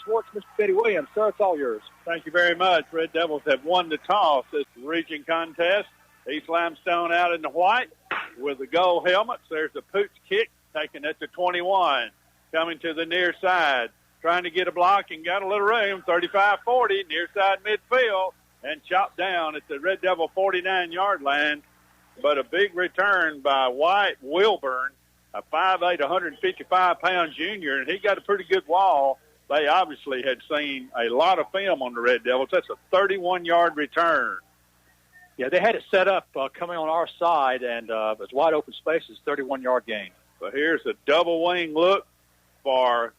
Sports, Mr. Petty Williams. Sir, it's all yours. Thank you very much. Red Devils have won the toss this region contest. East Limestone out in the white with the gold helmets. There's the pooch kick taken at the 21. Coming to the near side. Trying to get a block and got a little room. 35-40, near side midfield. And chopped down at the Red Devil 49-yard line. But a big return by White Wilburn, a 5'8", 155-pound junior, and he got a pretty good wall. They obviously had seen a lot of film on the Red Devils. That's a 31-yard return. Yeah, they had it set up coming on our side, and it was wide open spaces, 31-yard gain. So here's a double wing look for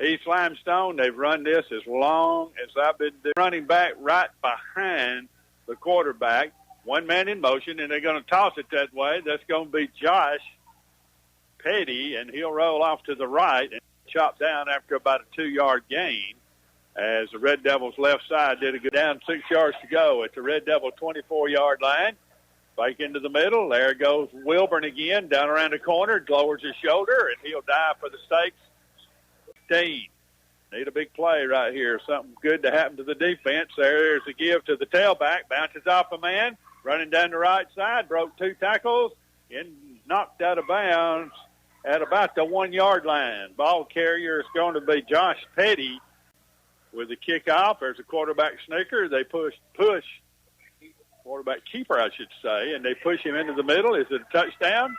East Limestone. They've run this as long as I've been running back right behind the quarterback. One man in motion, and they're going to toss it that way. That's going to be Josh Petty, and he'll roll off to the right and chop down after about a 2-yard gain as the Red Devils' left side did a good down 6 yards to go at the Red Devil 24-yard line. Fake into the middle. There goes Wilburn again, down around the corner, lowers his shoulder, and he'll dive for the stakes. 15. Need a big play right here. Something good to happen to the defense. There's a give to the tailback. Bounces off a man. Running down the right side. Broke 2 tackles. And knocked out of bounds at about the 1-yard line. Ball carrier is going to be Josh Petty with the kickoff. There's a quarterback sneaker. They push, quarterback keeper, I should say, and they push him into the middle. Is it a touchdown?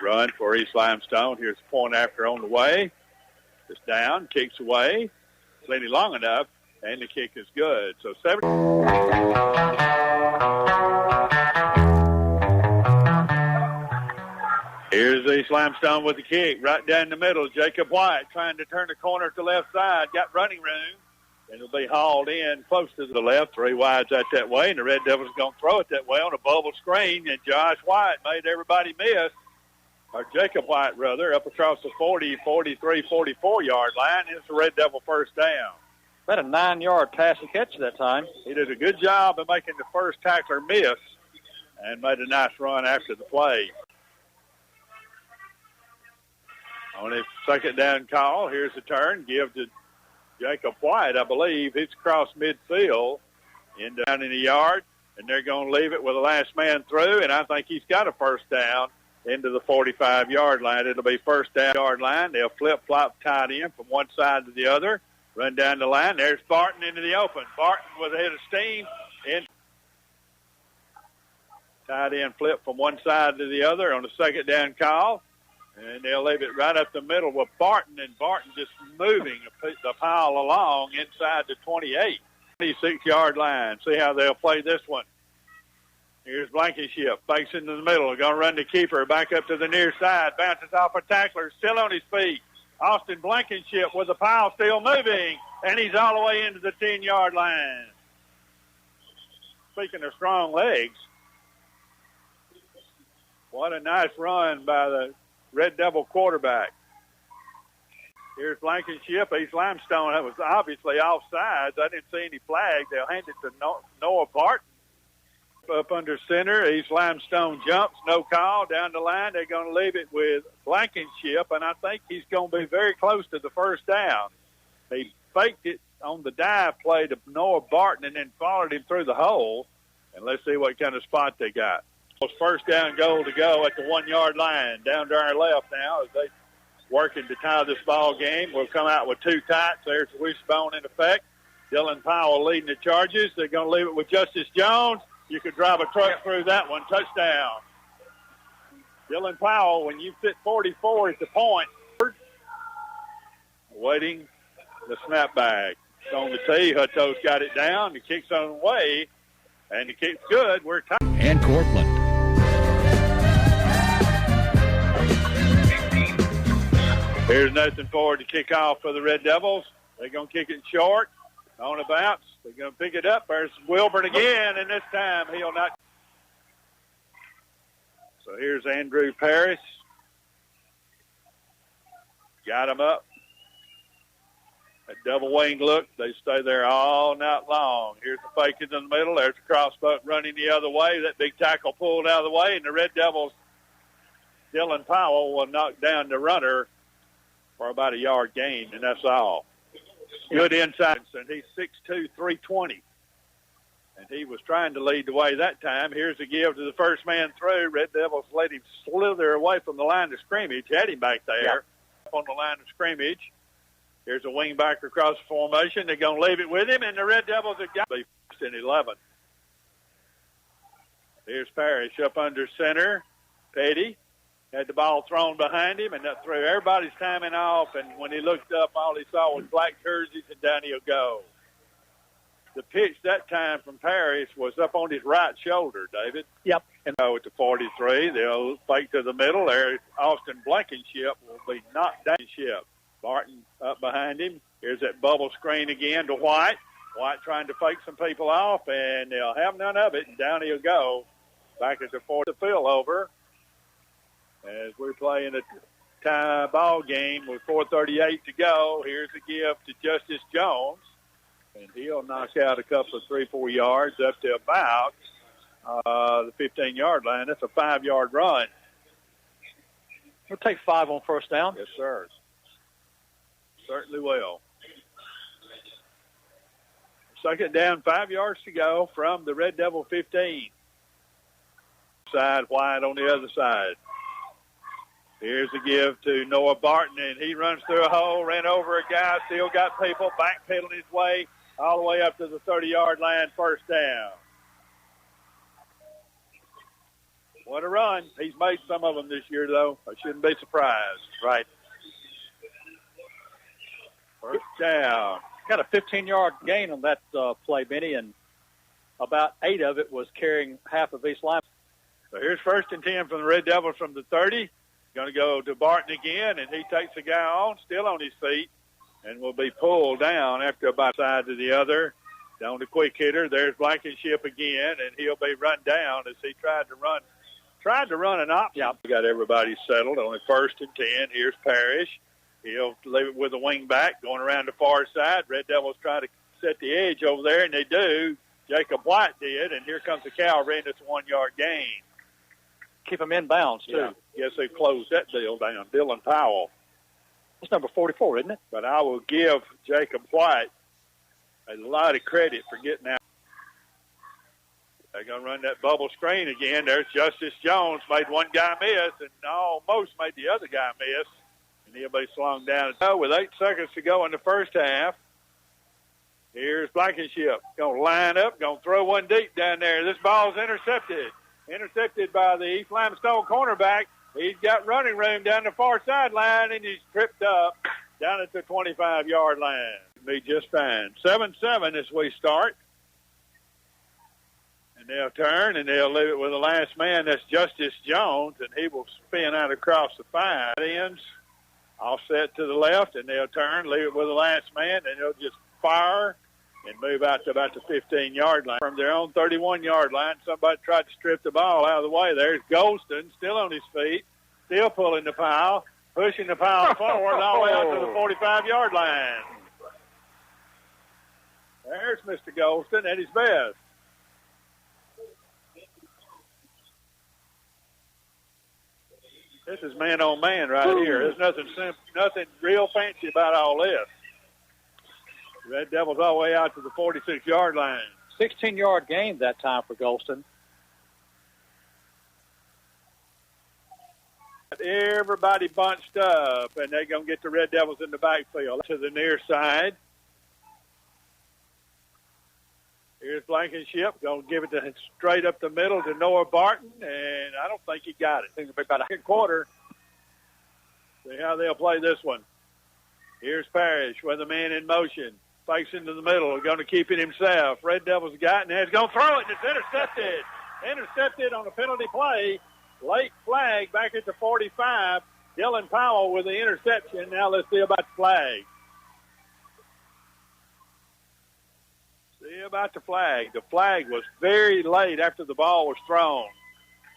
Run for East Limestone. Here's the point after on the way. It's down, kicks away. Plenty long enough, and the kick is good. So 7. Here's East Limestone with the kick right down the middle. Jacob White trying to turn the corner to the left side. Got running room. And it'll be hauled in close to the left. 3 wides out that way. And the Red Devils are going to throw it that way on a bubble screen. And Josh White made everybody miss. Or Jacob White, rather, up across the 40, 43, 44-yard line. It's the Red Devil first down. About a 9-yard pass and catch that time. He did a good job of making the first tackler miss and made a nice run after the play. On his second down call, here's the turn. Give to Jacob White, I believe. It's across midfield down in the yard, and they're going to leave it with the last man through, and I think he's got a first down into the 45-yard line. It'll be first down yard line. They'll flip-flop tight end from one side to the other, run down the line. There's Barton into the open. Barton with a head of steam. Tight end flip from one side to the other on the second down call. And they'll leave it right up the middle with Barton, and Barton just moving the pile along inside the 28, 26-yard line. See how they'll play this one. Here's Blankenship, fakes into the middle. Going to run the keeper back up to the near side. Bounces off a tackler, still on his feet. Austin Blankenship with the pile still moving, and he's all the way into the 10-yard line. Speaking of strong legs, what a nice run by the Red Devil quarterback. Here's Blankenship. East Limestone. That was obviously offsides. I didn't see any flag. They'll hand it to Noah Barton. Up under center. East Limestone jumps. No call. Down the line. They're going to leave it with Blankenship, and I think he's going to be very close to the first down. He faked it on the dive play to Noah Barton and then followed him through the hole. And let's see what kind of spot they got. First down goal to go at the 1-yard line. Down to our left now as they working to tie this ball game. We'll come out with 2 tights. There's the wishbone in effect. Dylan Powell leading the charges. They're going to leave it with Justice Jones. You could drive a truck through that one. Touchdown. Dylan Powell, when you fit 44 at the point, waiting the snap back. It's on the tee. Hutto's got it down. The kick's on the way, and the kick's good. We're tied. And Cortland. Here's Nathan Ford to kick off for the Red Devils. They're going to kick it short. On a bounce. They're going to pick it up. There's Wilburn again, and this time he'll not. So here's Andrew Parrish. Got him up. A double wing look. They stay there all night long. Here's the fake in the middle. There's the crossbuck running the other way. That big tackle pulled out of the way, and the Red Devils, Dylan Powell, will knock down the runner for about a yard gain, and that's all. Good inside, and he's 6'2", 320. And he was trying to lead the way that time. Here's a give to the first man through. Red Devils let him slither away from the line of scrimmage. Had him back there up on the line of scrimmage. Here's a wing back across the formation. They're going to leave it with him, and the Red Devils have got to be first and 11. Here's Parrish up under center. Petty had the ball thrown behind him, and that threw everybody's timing off. And when he looked up, all he saw was black jerseys, and down he'll go. The pitch that time from Parrish was up on his right shoulder, David. Yep. And at the 43, they'll fake to the middle. There, Austin Blankenship will be knocked down. Barton up behind him. Here's that bubble screen again to White. White trying to fake some people off, and they'll have none of it, and down he'll go. Back at the 40 fill over as we're playing a tie ball game with 4:38 to go. Here's a give to Justice Jones. And he'll knock out a couple of 3-4 yards up to about the 15-yard line. That's a 5-yard run. We'll take 5 on first down. Yes, sir. Certainly will. Second down, 5 yards to go from the Red Devil 15. Side White on the other side. Here's a give to Noah Barton, and he runs through a hole, ran over a guy, still got people, backpedaling his way all the way up to the 30-yard line, first down. What a run. He's made some of them this year, though. I shouldn't be surprised. Right. First down. Got a 15-yard gain on that play, Benny, and about 8 of it was carrying half of East Limestone. So here's first and 10 from the Red Devils from the 30. Going to go to Barton again, and he takes the guy on, still on his feet, and will be pulled down after about side to the other. Down to quick hitter. There's Blankenship again, and he'll be run down as he tried to run an option. Yeah. We got everybody settled on the first and 10. Here's Parrish. He'll leave it with a wing back going around the far side. Red Devils try to set the edge over there, and they do. Jacob White did, and here comes the cavalry, and it's a 1-yard gain. Keep them in bounds, too. Yeah. Guess they closed that deal down. Dylan Powell. That's number 44, isn't it? But I will give Jacob White a lot of credit for getting out. They're going to run that bubble screen again. There's Justice Jones. Made one guy miss and almost made the other guy miss. And he'll be slung down. With 8 seconds to go in the first half, here's Blankenship. Going to line up, going to throw one deep down there. This ball's intercepted. Intercepted by the East Limestone cornerback. He's got running room down the far sideline, and he's tripped up down at the 25-yard line. Be just fine. 7-7 as we start. And they'll turn, and they'll leave it with the last man. That's Justice Jones, and he will spin out across the 5 ends. Offset to the left, and they'll turn, leave it with the last man, and they'll just fire and move out to about the 15-yard line. From their own 31-yard line, somebody tried to strip the ball out of the way. There's Gholston, still on his feet, still pulling the pile, pushing the pile forward all the way out to the 45-yard line. There's Mr. Gholston at his best. This is man-on-man right here. There's nothing real fancy about all this. Red Devils all the way out to the 46-yard line. 16-yard gain that time for Gholston. Everybody bunched up, and they're going to get the Red Devils in the backfield to the near side. Here's Blankenship, going to give it straight up the middle to Noah Barton, and I don't think he got it. I think it's about a quarter. See how they'll play this one. Here's Parrish with a man in motion. Fakes into the middle, going to keep it himself. Red Devils got it, and he's going to throw it, and it's intercepted. Intercepted on a penalty play. Late flag back at the 45. Dylan Powell with the interception. Now let's see about the flag. See about the flag. The flag was very late after the ball was thrown.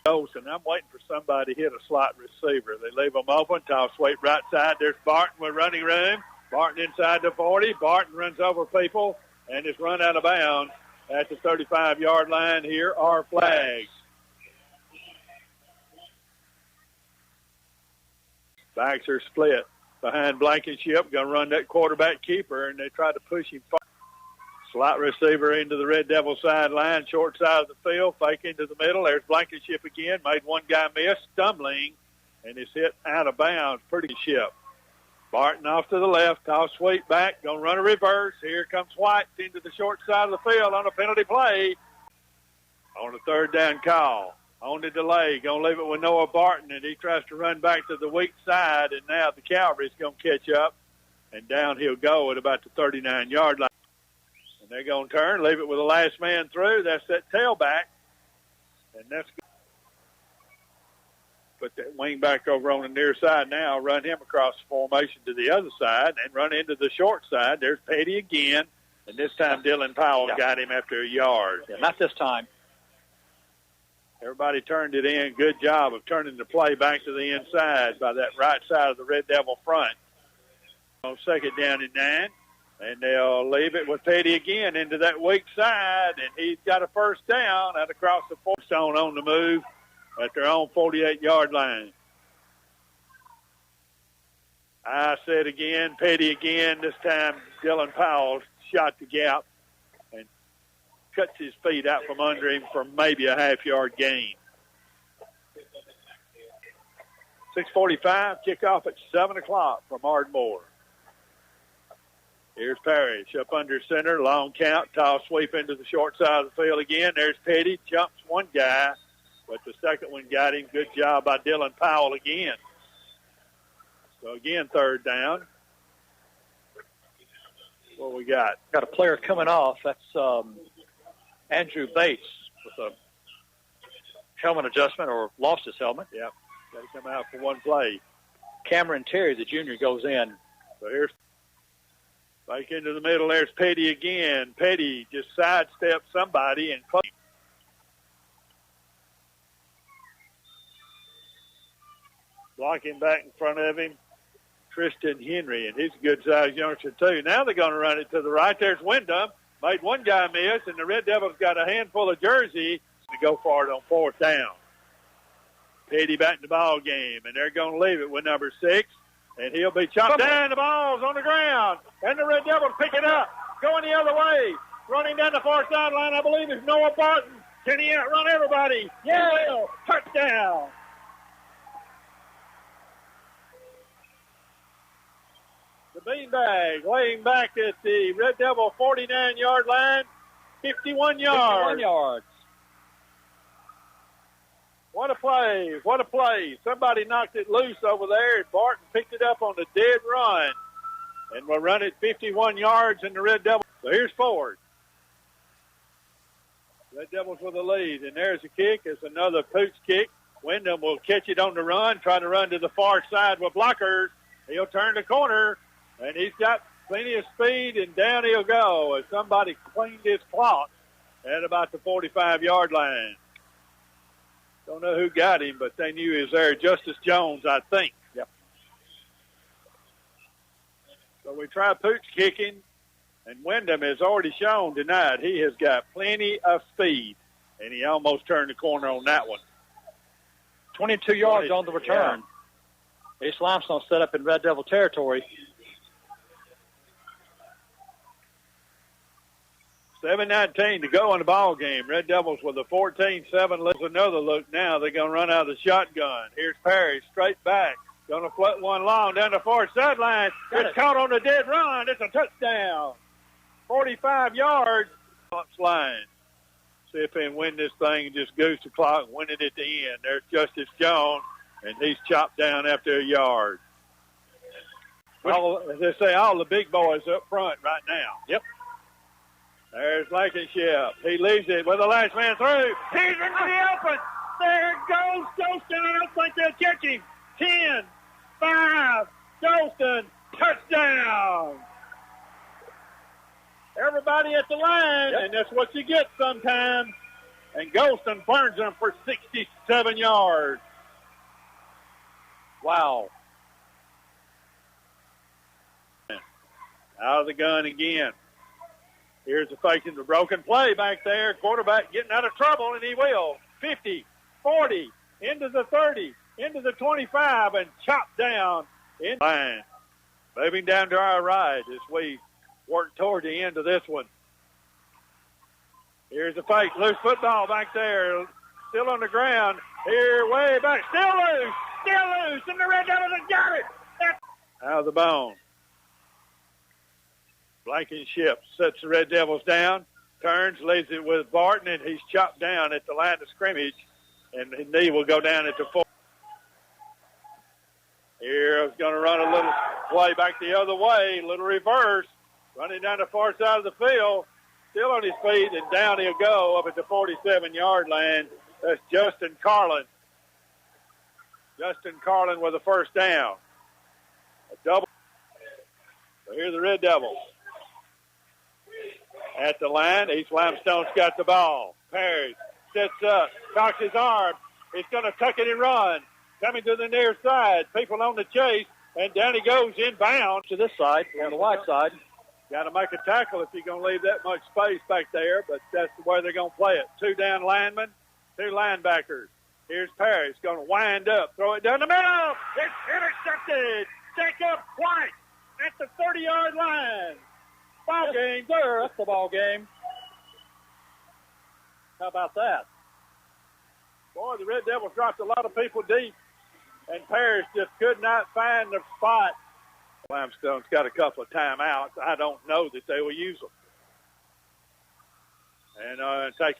And I'm waiting for somebody to hit a slot receiver. They leave them open. Toss sweep right side. There's Barton with running room. Barton inside the 40. Barton runs over people and is run out of bounds at the 35-yard line. Here are flags. Backs are split. behind Blankenship, going to run that quarterback keeper, and they try to push him far. Slot receiver into the Red Devil sideline, short side of the field, fake into the middle. There's Blankenship again, made one guy miss, stumbling, and is hit out of bounds. Pretty ship. Barton off to the left, toss sweep back, going to run a reverse. Here comes White into the short side of the field on a penalty play. On the third down call. On the delay, going to leave it with Noah Barton, and he tries to run back to the weak side, and now the Cavalry's going to catch up, and down he'll go at about the 39-yard line. And they're going to turn, leave it with the last man through. That's that tailback, and that's good. Put that wing back over on the near side now, run him across the formation to the other side, and run into the short side. There's Petty again, and this time Dylan Powell got him after a yard. Yeah, not this time. Everybody turned it in. Good job of turning the play back to the inside by that right side of the Red Devil front. On second down and 9. And they'll leave it with Petty again into that weak side. And he's got a first down out across the Stone on the move at their own 48-yard line. I said again, Petty again. This time Dylan Powell shot the gap and cuts his feet out from under him for maybe a half-yard gain. 6:45, kickoff at 7 o'clock from Ardmore. Here's Parrish up under center, long count, toss sweep into the short side of the field again. There's Petty, jumps one guy, but the second one got him. Good job by Dylan Powell again. So again, third down. What we got? Got a player coming off. That's Andrew Bates with a helmet adjustment or lost his helmet. Yep. Got to come out for one play. Cameron Terry, the junior, goes in. So here's back into the middle. There's Petty again. Petty just sidestepped somebody and caught him. Blocking back in front of him, Tristan Henry, and he's a good-sized youngster, too. Now they're going to run it to the right. There's Wyndham. Made one guy miss, and the Red Devils got a handful of jersey to go for it on fourth down. Petty back in the ball game, and they're going to leave it with number 6, and he'll be chopped down. The ball's on the ground, and the Red Devils pick it up, going the other way. Running down the far sideline, I believe, is Noah Barton. Can he outrun everybody? Yeah, he will. Touchdown. The beanbag laying back at the Red Devil 49-yard line, 51 yards. 51 yards. What a play. What a play. Somebody knocked it loose over there, and Barton picked it up on the dead run. And we'll run it 51 yards in the Red Devil. So here's Ford. Red Devils with the lead, and there's a kick. It's another pooch kick. Wyndham will catch it on the run, try to run to the far side with blockers. He'll turn the corner. And he's got plenty of speed, and down he'll go as somebody cleaned his clock at about the 45-yard line. Don't know who got him, but they knew he was there. Justice Jones, I think. Yep. So we try pooch kicking, and Wyndham has already shown tonight he has got plenty of speed, and he almost turned the corner on that one. 22 yards on the return. Yeah. East Limestone set up in Red Devil territory. 7:19 to go in the ball game. Red Devils with a 14-7. Let's another look now. They're going to run out of the shotgun. Here's Parrish, straight back. Going to float one long down the far sideline. It's caught on the dead run. It's a touchdown. 45 yards. Line. See if they can win this thing and just goose the clock and win it at the end. There's Justice Jones, and he's chopped down after a yard. As they say, all the big boys up front right now. Yep. There's Blankenship. He leaves it with the last man through. He's into the open. There goes Gholston. I don't think they'll catch him. 10, 5, Gholston, touchdown. Everybody at the line, and that's what you get sometimes. And Gholston burns them for 67 yards. Wow. Out of the gun again. Here's the fake and the broken play back there. Quarterback getting out of trouble, and he will. 50, 40, into the 30, into the 25, and chopped down in line. Moving down to our right as we work toward the end of this one. Here's the fake. Loose football back there. Still on the ground. Here, way back. Still loose. Still loose. And the Red Devils have got it. Out of the bone. Blankenship sets the Red Devils down. Turns, leaves it with Barton, and he's chopped down at the line of scrimmage. And his knee will go down at the 4. Here, I was going to run a little play back the other way. Little reverse. Running down the far side of the field. Still on his feet, and down he'll go up at the 47-yard line. That's Justin Carlin. Justin Carlin with a first down. A double. So here's the Red Devils. At the line, East Limestone's got the ball. Parrish sets up, cocks his arm. He's going to tuck it and run. Coming to the near side. People on the chase, and down he goes inbound. To this side, on the wide side. Got to make a tackle if you're going to leave that much space back there, but that's the way they're going to play it. 2 down linemen, 2 linebackers. Here's Parrish going to wind up, throw it down the middle. It's intercepted. Jacob White at the 30-yard line. Ball game, sir. That's the ball game. How about that? Boy, the Red Devils dropped a lot of people deep, and Parrish just could not find the spot. Limestone's got a couple of timeouts. I don't know that they will use them. And take